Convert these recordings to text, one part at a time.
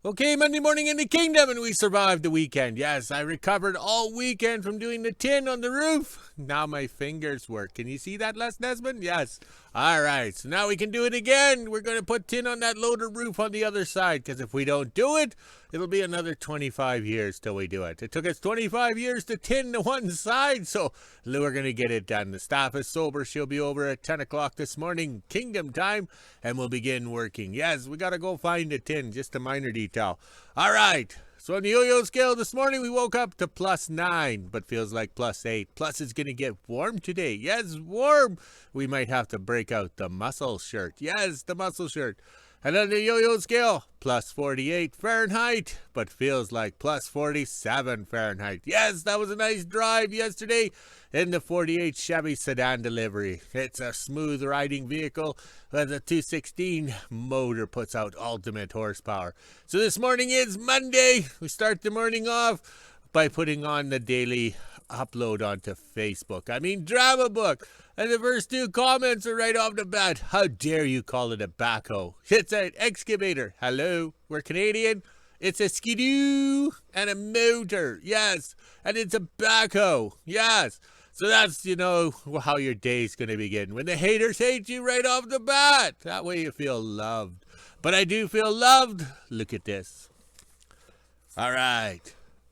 Okay, Monday morning in the kingdom, and we survived the weekend. Yes, I recovered all weekend from doing the tin on the roof. Now my fingers work. Can you see that, Les Nesman? Yes. All right, so now we can do it again. We're going to put tin on that loader roof on the other side, because if we don't do it, it'll be another 25 years till we do it. It took us 25 years to tin the one side, so we're going to get it done. The staff is sober. She'll be over at 10 o'clock this morning, kingdom time, and we'll begin working. Yes, we got to go find a tin, just a minor detail. All right. So on the yo-yo scale this morning, we woke up to +9, but feels like +8. Plus, it's going to get warm today. Yes, warm. We might have to break out the muscle shirt. Yes, the muscle shirt. And on the yo-yo scale, +48 Fahrenheit, but feels like +47 Fahrenheit. Yes, that was a nice drive yesterday in the 48 Chevy sedan delivery. It's a smooth riding vehicle with a 216 motor, puts out ultimate horsepower. So this morning is Monday. We start the morning off by putting on the daily upload onto Facebook. I mean, drama book. And the first two comments are right off the bat. How dare you call it a backhoe? It's an excavator. Hello, we're Canadian. It's a skidoo and a motor. Yes. And it's a backhoe. Yes. So that's, how your day's going to begin. When the haters hate you right off the bat. That way you feel loved. But I do feel loved. Look at this. All right.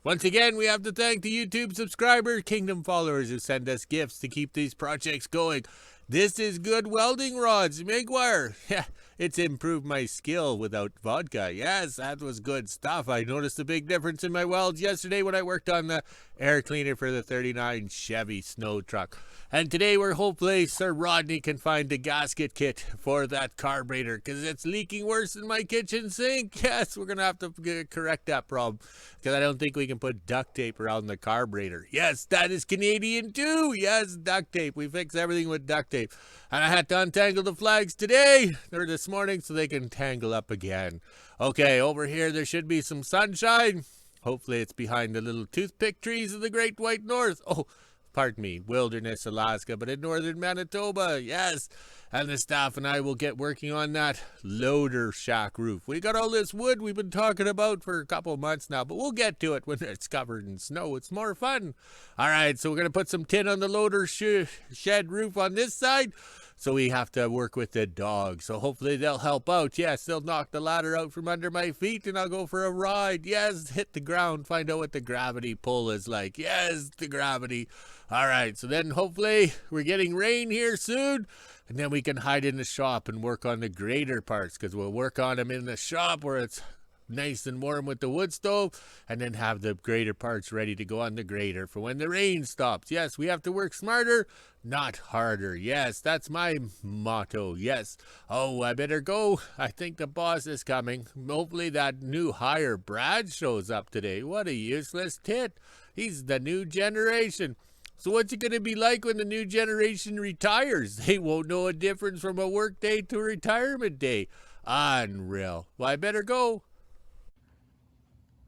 Once again, we have to thank the YouTube subscribers, Kingdom followers who send us gifts to keep these projects going. This is good welding rods, Migwire. Yeah, it's improved my skill without vodka. Yes, that was good stuff. I noticed a big difference in my welds yesterday when I worked on the air cleaner for the 39 Chevy snow truck. And today we're hopefully Sir Rodney can find the gasket kit for that carburetor because it's leaking worse than my kitchen sink. Yes, we're going to have to correct that problem because I don't think we can put duct tape around the carburetor. Yes, that is Canadian too. Yes, duct tape. We fix everything with duct tape. And I had to untangle the flags today or this morning so they can tangle up again. Okay, over here there should be some sunshine. Hopefully it's behind the little toothpick trees of the Great White North. Oh, pardon me, Wilderness, Alaska, but in Northern Manitoba, yes. And the staff and I will get working on that loader shack roof. We got all this wood we've been talking about for a couple of months now, but we'll get to it when it's covered in snow. It's more fun. All right, so we're going to put some tin on the loader shed roof on this side. So we have to work with the dogs. So hopefully they'll help out. Yes, they'll knock the ladder out from under my feet and I'll go for a ride. Yes, hit the ground, find out what the gravity pull is like. Yes, the gravity. All right, so then hopefully we're getting rain here soon. And then we can hide in the shop and work on the grater parts because we'll work on them in the shop where it's nice and warm with the wood stove, and then have the grater parts ready to go on the grater for when the rain stops. Yes, we have to work smarter, not harder. Yes, that's my motto. Yes. Oh, I better go. I think the boss is coming. Hopefully that new hire Brad shows up today. What a useless tit. He's the new generation. So what's it going to be like when the new generation retires? They won't know a difference from a work day to a retirement day. Unreal. Well, I better go.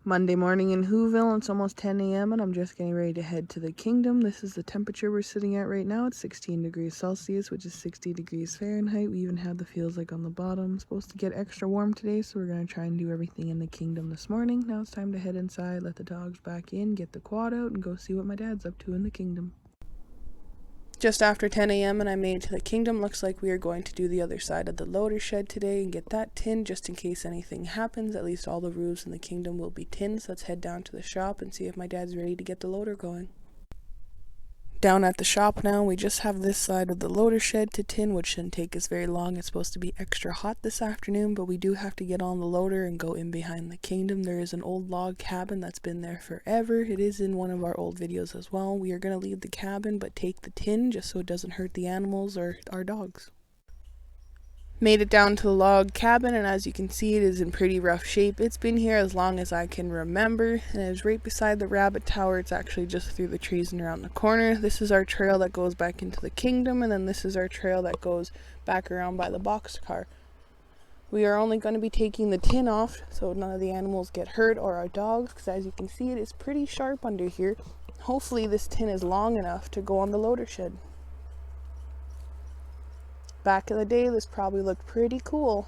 Monday morning in WHO-ville, it's almost 10 a.m. and I'm just getting ready to head to the kingdom. This is the temperature we're sitting at right now. It's 16 degrees Celsius, which is 60 degrees Fahrenheit. We even have the feels like on the bottom. It's supposed to get extra warm today, so we're going to try and do everything in the kingdom this morning. Now it's time to head inside, let the dogs back in, get the quad out, and go see what my dad's up to in the kingdom. Just after 10 a.m. and I made it to the kingdom. Looks like we are going to do the other side of the loader shed today and get that tin just in case anything happens. At least all the roofs in the kingdom will be tin, so let's head down to the shop and see if my dad's ready to get the loader going. Down at the shop now, we just have this side of the loader shed to tin, which shouldn't take us very long. It's supposed to be extra hot this afternoon, but we do have to get on the loader and go in behind the kingdom. There is an old log cabin that's been there forever. It is in one of our old videos as well. We are going to leave the cabin, but take the tin just so it doesn't hurt the animals or our dogs. Made it down to the log cabin, and as you can see, it is in pretty rough shape. It's been here as long as I can remember, and it is right beside the rabbit tower. It's actually just through the trees and around the corner. This is our trail that goes back into the kingdom, and then this is our trail that goes back around by the boxcar. We are only going to be taking the tin off so none of the animals get hurt or our dogs, because as you can see, it is pretty sharp under here. Hopefully this tin is long enough to go on the loader shed. Back in the day, this probably looked pretty cool.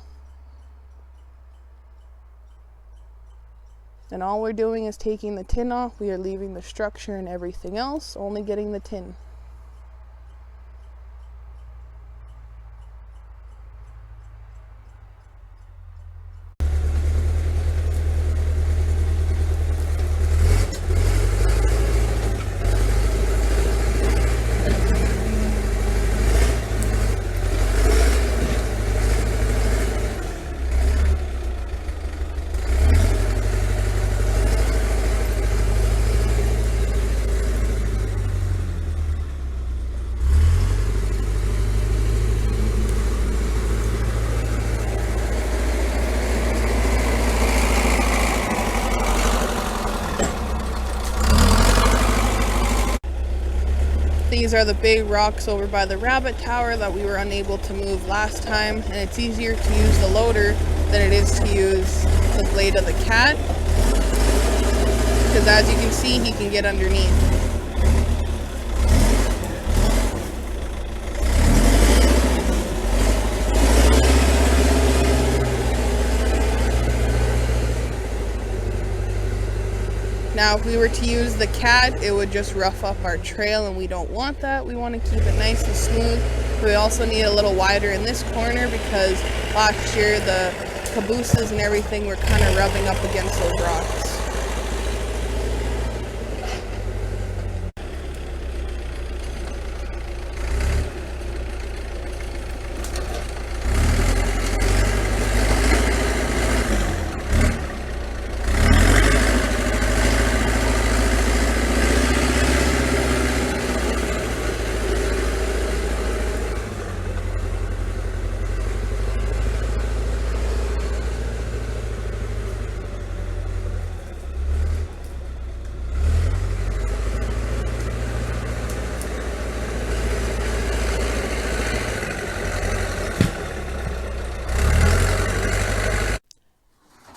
And all we're doing is taking the tin off. We are leaving the structure and everything else, only getting the tin. These are the big rocks over by the rabbit tower that we were unable to move last time, and it's easier to use the loader than it is to use the blade of the cat, because as you can see, he can get underneath. Now, if we were to use the cat, it would just rough up our trail, and we don't want that. We want to keep it nice and smooth. We also need a little wider in this corner because last year the cabooses and everything were kind of rubbing up against those rocks.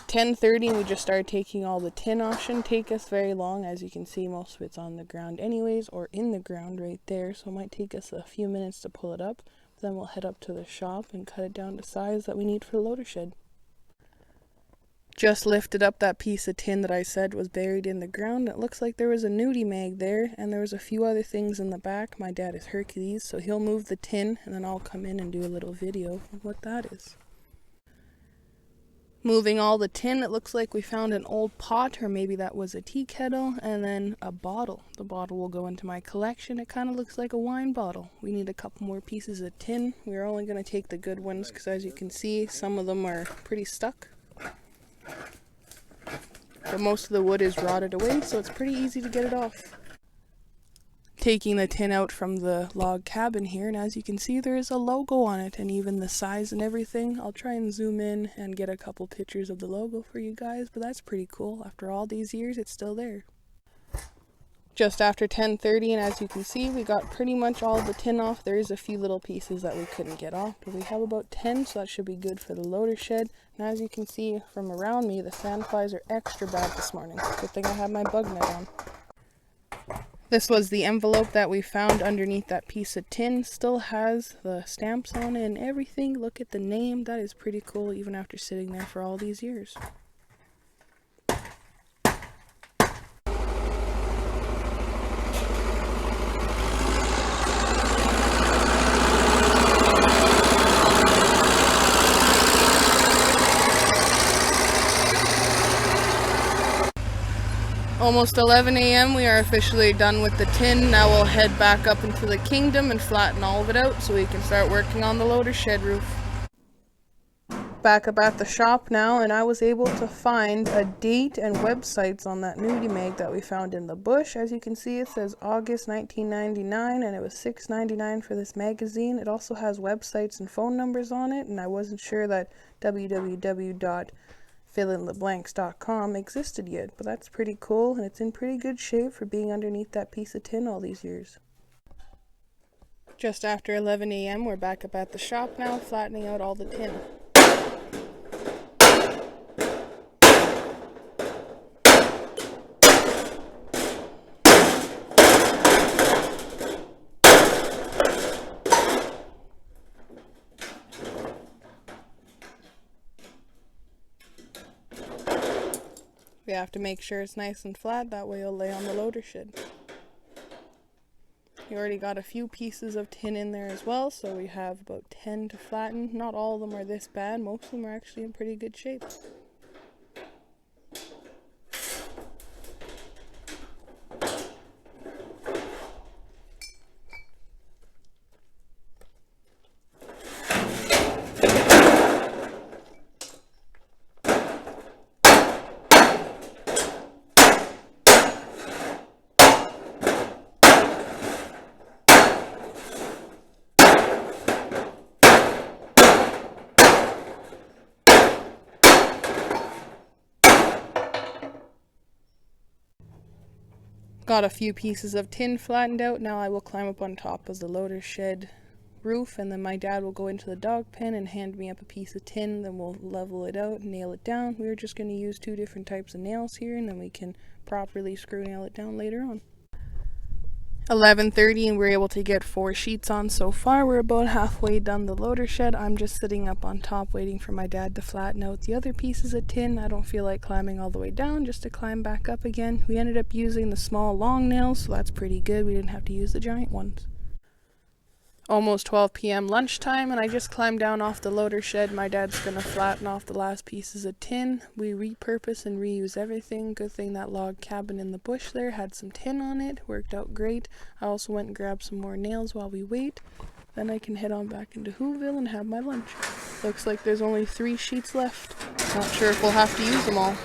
$10:30 and we just started taking all the tin off. Shouldn't take us very long. As you can see, most of it's on the ground anyways, or in the ground right there, so it might take us a few minutes to pull it up. Then we'll head up to the shop and cut it down to size that we need for the loader shed. Just lifted up that piece of tin that I said was buried in the ground. It looks like there was a nudie mag there, and there was a few other things in the back. My dad is Hercules, so he'll move the tin, and then I'll come in and do a little video of what that is. Moving all the tin, it looks like we found an old pot, or maybe that was a tea kettle, and then a bottle. The bottle will go into my collection. It kind of looks like a wine bottle. We need a couple more pieces of tin. We're only going to take the good ones because, as you can see, some of them are pretty stuck. But most of the wood is rotted away, so it's pretty easy to get it off. Taking the tin out from the log cabin here, and as you can see, there is a logo on it, and even the size and everything. I'll try and zoom in and get a couple pictures of the logo for you guys, but that's pretty cool. After all these years, it's still there. Just after 10:30, and as you can see, we got pretty much all the tin off. There is a few little pieces that we couldn't get off, but we have about 10, so that should be good for the loader shed. And as you can see from around me, the sandflies are extra bad this morning. Good thing I have my bug net on. This was the envelope that we found underneath that piece of tin. Still has the stamps on it and everything. Look at the name. That is pretty cool, even after sitting there for all these years. Almost 11 a.m. We are officially done with the tin. Now we'll head back up into the kingdom and flatten all of it out so we can start working on the loader shed roof. Back up at the shop now, and I was able to find a date and websites on that nudie mag that we found in the bush. As you can see, it says August 1999, and it was $6.99 for this magazine. It also has websites and phone numbers on it, and I wasn't sure that www.fillintheblanks.com existed yet, but that's pretty cool, and it's in pretty good shape for being underneath that piece of tin all these years. Just after 11 a.m. we're back up at the shop now, flattening out all the tin. We have to make sure it's nice and flat, that way it'll lay on the loader shed. We already got a few pieces of tin in there as well, so we have about 10 to flatten. Not all of them are this bad, most of them are actually in pretty good shape. Got a few pieces of tin flattened out. Now I will climb up on top of the loader shed roof, and then my dad will go into the dog pen and hand me up a piece of tin. Then we'll level it out and nail it down. We're just going to use 2 different types of nails here, and then we can properly screw nail it down later on. 11:30 and we're able to get 4 sheets on so far. We're about halfway done the loader shed. I'm just sitting up on top waiting for my dad to flatten out the other pieces of tin. I don't feel like climbing all the way down, just to climb back up again. We ended up using the small long nails, so that's pretty good. We didn't have to use the giant ones. Almost 12 p.m. lunchtime, and I just climbed down off the loader shed. My dad's gonna flatten off the last pieces of tin. We repurpose and reuse everything. Good thing that log cabin in the bush there had some tin on it. Worked out great. I also went and grabbed some more nails while we wait. Then I can head on back into WHO-ville and have my lunch. Looks like there's only 3 sheets left. Not sure if we'll have to use them all.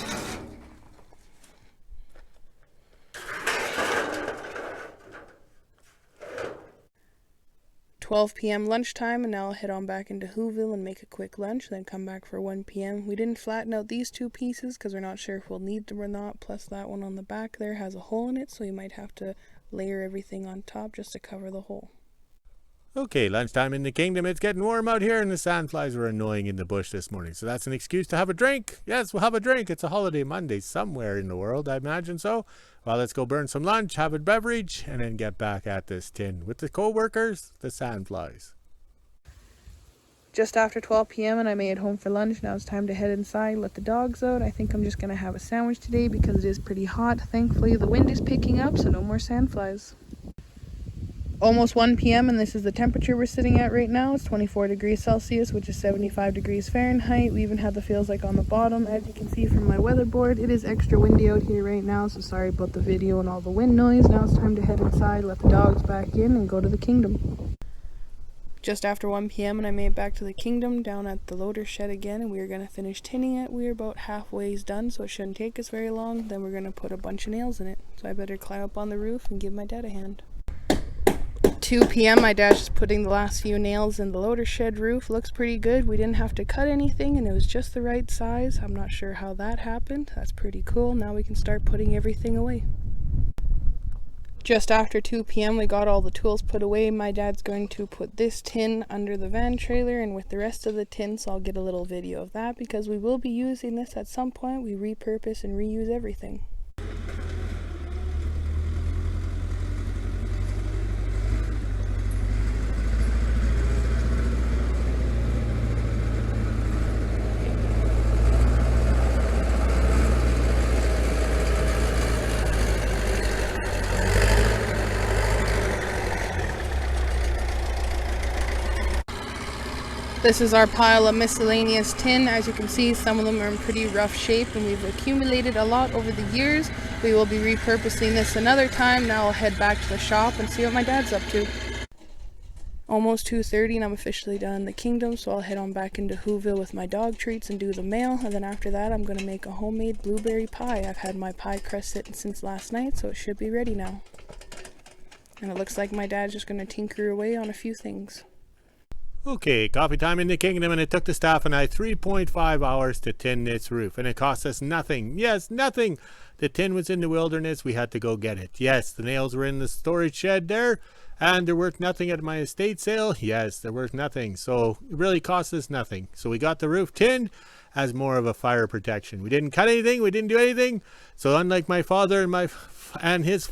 12 p.m. lunchtime, and now I'll head on back into WHO-ville and make a quick lunch, then come back for 1 p.m. We didn't flatten out these 2 pieces because we're not sure if we'll need them or not, plus that one on the back there has a hole in it, so we might have to layer everything on top just to cover the hole. Okay, lunchtime in the kingdom. It's getting warm out here, and the sandflies were annoying in the bush this morning. So that's an excuse to have a drink. Yes, we'll have a drink. It's a holiday Monday somewhere in the world, I imagine so. Well, let's go burn some lunch, have a beverage, and then get back at this tin with the co-workers, the sandflies. Just after 12 p.m. and I made it home for lunch. Now it's time to head inside, let the dogs out. I think I'm just going to have a sandwich today because it is pretty hot. Thankfully, the wind is picking up, so no more sandflies. Almost 1 p.m. and this is the temperature we're sitting at right now. It's 24 degrees Celsius, which is 75 degrees Fahrenheit. We even have the feels like on the bottom. As you can see from my weatherboard, it is extra windy out here right now, so sorry about the video and all the wind noise. Now it's time to head inside, let the dogs back in, and go to the kingdom. Just after 1 p.m. and I made it back to the kingdom down at the loader shed again, and we are going to finish tinning it. We are about halfway done, so it shouldn't take us very long. Then we're going to put a bunch of nails in it. So I better climb up on the roof and give my dad a hand. 2 p.m. my dad's just putting the last few nails in the loader shed roof. Looks pretty good. We didn't have to cut anything, and it was just the right size. I'm not sure how that happened. That's pretty cool. Now we can start putting everything away. Just after 2 p.m. we got all the tools put away. My dad's going to put this tin under the van trailer and with the rest of the tin, so I'll get a little video of that because we will be using this at some point. We repurpose and reuse everything. This is our pile of miscellaneous tin. As you can see, some of them are in pretty rough shape and we've accumulated a lot over the years. We will be repurposing this another time. Now I'll head back to the shop and see what my dad's up to. Almost 2:30 and I'm officially done in the kingdom, so I'll head on back into WHO-ville with my dog treats and do the mail, and then after that I'm going to make a homemade blueberry pie. I've had my pie crust sitting since last night, so it should be ready now. And it looks like my dad's just going to tinker away on a few things. Okay, coffee time in the kingdom, and it took the staff and I 3.5 hours to tin this roof, and it cost us nothing. Yes, nothing. The tin was in the wilderness. We had to go get it. Yes, the nails were in the storage shed there, and they're worth nothing at my estate sale. Yes, they're worth nothing. So it really cost us nothing. So we got the roof tinned as more of a fire protection. We didn't cut anything. We didn't do anything. So unlike my father and his,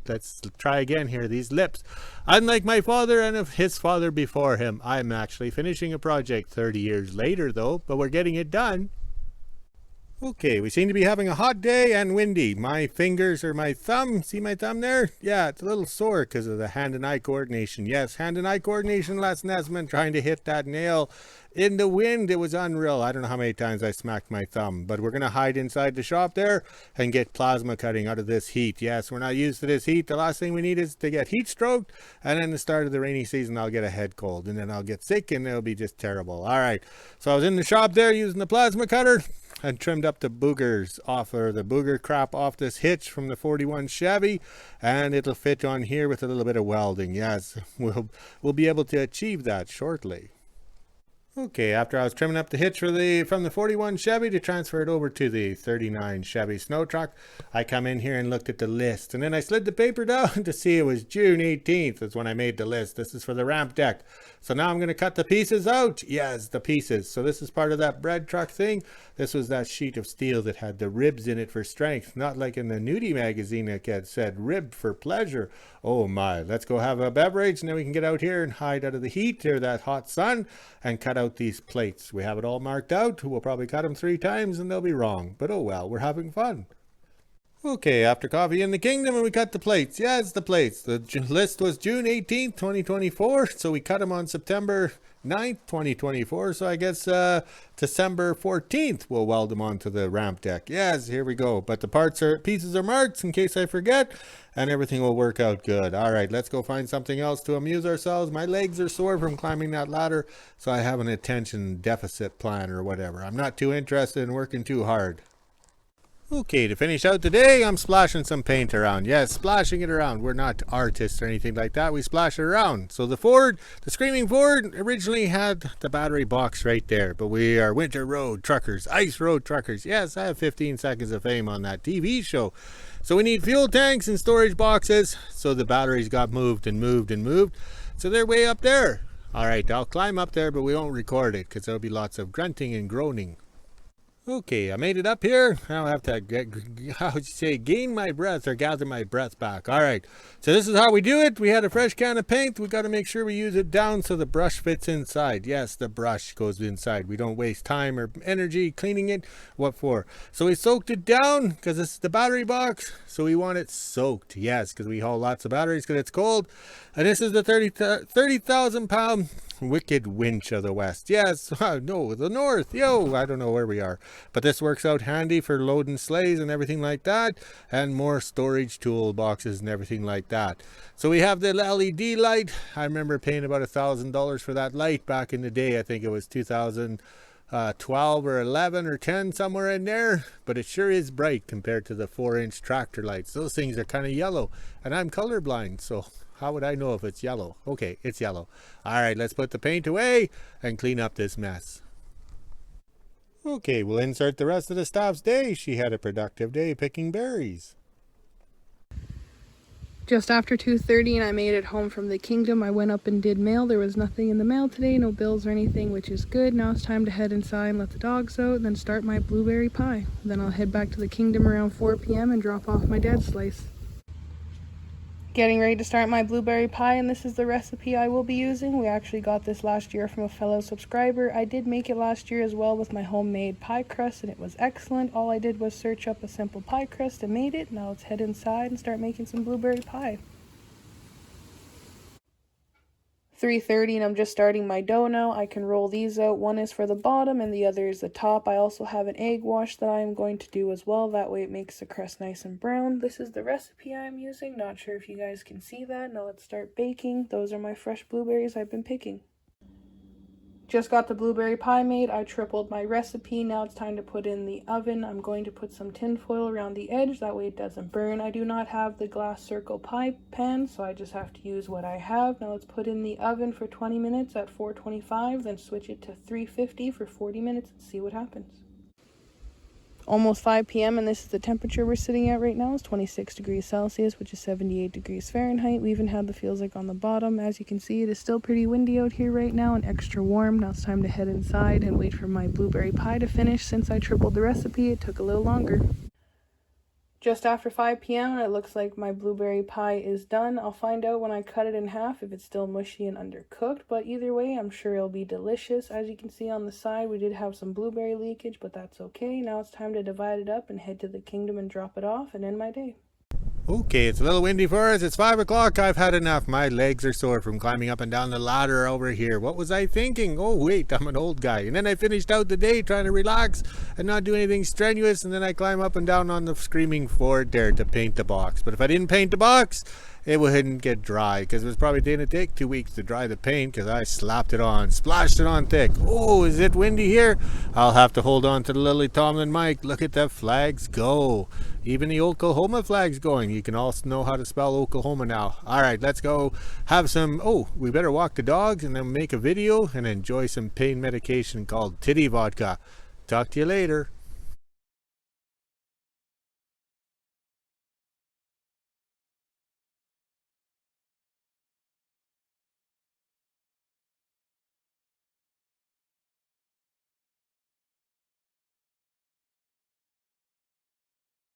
let's try again here, these lips. Unlike my father and of his father before him, I'm actually finishing a project 30 years later though, but we're getting it done. Okay, we seem to be having a hot day and windy. My fingers or my thumb, see my thumb there? Yeah, it's a little sore because of the hand and eye coordination. Yes, hand and eye coordination, Les Nesman, trying to hit that nail in the wind. It was unreal. I don't know how many times I smacked my thumb, but we're going to hide inside the shop there and get plasma cutting out of this heat. Yes, we're not used to this heat. The last thing we need is to get heat stroked, and then the start of the rainy season, I'll get a head cold, and then I'll get sick, and it'll be just terrible. All right, so I was in the shop there using the plasma cutter and trimmed up the boogers off, or the booger crap off this hitch from the 41 Chevy, and it'll fit on here with a little bit of welding. Yes, we'll be able to achieve that shortly. Okay, after I was trimming up the hitch from the 41 Chevy to transfer it over to the 39 Chevy snow truck, I come in here and looked at the list, and then I slid the paper down to see it was June 18th is when I made the list. This is for the ramp deck. So now I'm going to cut the pieces out. Yes, the pieces. So this is part of that bread truck thing. This was that sheet of steel that had the ribs in it for strength, not like in the nudie magazine that said rib for pleasure. Oh my, let's go have a beverage, and then we can get out here and hide out of the heat or that hot sun and cut out these plates. We have it all marked out. We'll probably cut them 3 times and they'll be wrong. But oh well, we're having fun. Okay, after coffee in the kingdom, and we cut the plates. Yes, the plates. The list was June 18th, 2024, so we cut them on September 9th, 2024, so I guess December 14th we'll weld them onto the ramp deck. Yes, here we go. But the pieces are marked in case I forget, and everything will work out good. All right, let's go find something else to amuse ourselves. My legs are sore from climbing that ladder, so I have an attention deficit plan or whatever. I'm not too interested in working too hard. Okay, to finish out the day, I'm splashing some paint around. Yes, splashing it around. We're not artists or anything like that. We splash it around. So the Screaming Ford originally had the battery box right there, but we are winter road truckers, ice road truckers. Yes, I have 15 seconds of fame on that TV show. So we need fuel tanks and storage boxes. So the batteries got moved and moved and moved. So they're way up there. All right, I'll climb up there, but we won't record it because there'll be lots of grunting and groaning. Okay, I made it up here. I'll have to gain my breath or gather my breath back. All right, so this is how we do it. We had a fresh can of paint. We got to make sure we use it down so the brush fits inside. Yes, the brush goes inside. We don't waste time or energy cleaning it. What for? So we soaked it down because this is the battery box. So we want it soaked. Yes, because we haul lots of batteries because it's cold. And this is the 30,000 pound wicked winch of the west. Yes, no, the north. Yo, I don't know where we are, but this works out handy for loading sleighs and everything like that, and more storage toolboxes and everything like that. So we have the LED light. I remember paying about $1,000 for that light back in the day. I think it was 2012 or 11 or 10, somewhere in there, but it sure is bright compared to the 4-inch tractor lights. Those things are kind of yellow, and I'm colorblind, so how would I know if it's yellow? Okay, it's yellow. All right, let's put the paint away and clean up this mess. Okay, we'll insert the rest of the staff's day. She had a productive day picking berries. Just after 2:30 and I made it home from the kingdom. I went up and did mail. There was nothing in the mail today, no bills or anything, which is good. Now it's time to head inside and let the dogs out and then start my blueberry pie. Then I'll head back to the kingdom around 4 p.m. and drop off my dad's slice. Getting ready to start my blueberry pie, and this is the recipe I will be using. We actually got this last year from a fellow subscriber. I did make it last year as well with my homemade pie crust, and it was excellent. All I did was search up a simple pie crust and made it. Now let's head inside and start making some blueberry pie. 3:30 and I'm just starting my dough now. I can roll these out. One is for the bottom and the other is the top. I also have an egg wash that I am going to do as well. That way it makes the crust nice and brown. This is the recipe I'm using. Not sure if you guys can see that. Now let's start baking. Those are my fresh blueberries I've been picking. Just got the blueberry pie made. I tripled my recipe. Now it's time to put in the oven. I'm going to put some tin foil around the edge. That way it doesn't burn. I do not have the glass circle pie pan, so I just have to use what I have. Now let's put in the oven for 20 minutes at 425, then switch it to 350 for 40 minutes and see what happens. Almost 5 p.m. and this is the temperature we're sitting at right now. It's 26 degrees Celsius, which is 78 degrees Fahrenheit. We even have the feels like on the bottom. As you can see, it is still pretty windy out here right now and extra warm. Now it's time to head inside and wait for my blueberry pie to finish. Since I tripled the recipe, it took a little longer. just after 5 p.m. and it looks like my blueberry pie is done. I'll find out when I cut it in half if it's still mushy and undercooked, but either way, I'm sure it'll be delicious. As you can see on the side, we did have some blueberry leakage, but that's okay. Now it's time to divide it up and head to the kingdom and drop it off and end my day. Okay, it's a little windy for us. It's 5 o'clock. I've had enough. My legs are sore from climbing up and down the ladder over here. What was I thinking? Oh, wait, I'm an old guy. And then I finished out the day trying to relax and not do anything strenuous. And then I climb up and down on the screaming board there to paint the box. But if I didn't paint the box, it wouldn't get dry because it was probably going to take 2 weeks to dry the paint because I slapped it on, splashed it on thick. Oh, is it windy here? I'll have to hold on to the Lily Tomlin mic. Look at the flags go. Even the Oklahoma flag's going. You can also know how to spell Oklahoma now. All right, let's go have some, we better walk the dogs and then make a video and enjoy some pain medication called titty vodka. Talk to you later.